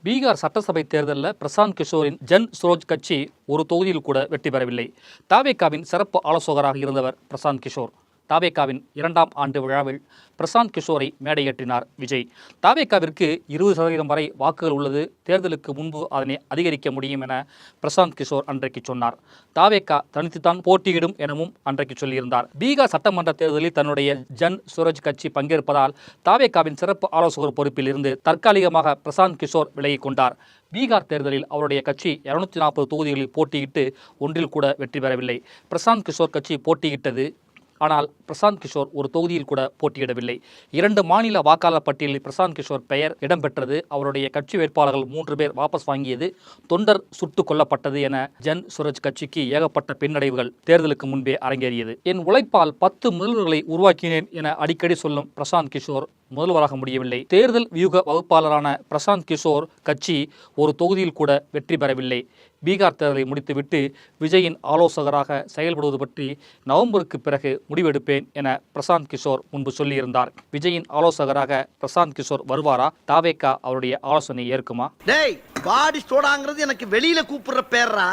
பீகார் சட்டசபை தேர்தலில் பிரசாந்த் கிஷோரின் ஜன் சுரோஜ் கட்சி ஒரு தொகுதியில் கூட வெற்றி பெறவில்லை. தாவேகாவின் சிறப்பு ஆலோசகராக இருந்தவர் பிரசாந்த் கிஷோர். தாவேகாவின் 2ஆம் ஆண்டு விழாவில் பிரசாந்த் கிஷோரை மேடையேற்றினார் விஜய். தாவேகாவிற்கு 20% வரை வாக்குகள் உள்ளது, தேர்தலுக்கு முன்பு அதனை அதிகரிக்க முடியும் என பிரசாந்த் கிஷோர் அன்றைக்கு சொன்னார். தாவேகா தனித்துத்தான் போட்டியிடும் எனவும் அன்றைக்கு சொல்லியிருந்தார். பீகார் சட்டமன்ற தேர்தலில் தன்னுடைய ஜன் சுரோஜ் கட்சி பங்கேற்பதால் தாவேகாவின் சிறப்பு ஆலோசகர் பொறுப்பில் இருந்து தற்காலிகமாக பிரசாந்த் கிஷோர் விலகிக் கொண்டார். பீகார் தேர்தலில் அவருடைய கட்சி 240 தொகுதிகளில் போட்டியிட்டு ஒன்றில் கூட வெற்றி பெறவில்லை. பிரசாந்த் கிஷோர் கட்சி போட்டியிட்டது. ஆனால் பிரசாந்த் கிஷோர் ஒரு தொகுதியில் கூட போட்டியிடவில்லை. 2 மாநில வாக்காளர் பட்டியலில் பிரசாந்த் கிஷோர் பெயர் இடம்பெற்றது. அவருடைய கட்சி வேட்பாளர்கள் 3 பேர் வாபஸ் வாங்கியது. தொண்டர் சுட்டுக் கொல்லப்பட்டது என ஜன் சுரோஜ் கட்சிக்கு ஏகப்பட்ட பின்னடைவுகள் தேர்தலுக்கு முன்பே அரங்கேறியது. என் உழைப்பால் 10 முதல்வர்களை உருவாக்கினேன் என அடிக்கடி சொல்லும் பிரசாந்த் கிஷோர் முதல்வராக முடியவில்லை. தேர்தல் வியூக வகுப்பாளரான பிரசாந்த் கிஷோர் கட்சி ஒரு தொகுதியில் கூட வெற்றி பெறவில்லை. பீகார் தேர்தலை முடித்துவிட்டு விஜயின் ஆலோசகராக செயல்படுவது பற்றி நவம்பருக்கு பிறகு முடிவெடுப்பேன் என பிரசாந்த் கிஷோர் முன்பு சொல்லியிருந்தார். விஜயின் ஆலோசகராக பிரசாந்த் கிஷோர் வருவாரா? தாவேகா அவருடைய ஆலோசனை ஏற்குமா? டேய், பாடி ஸ்டோடாங்கிறது எனக்கு வெளியில கூப்பிடுற பேர்ரா.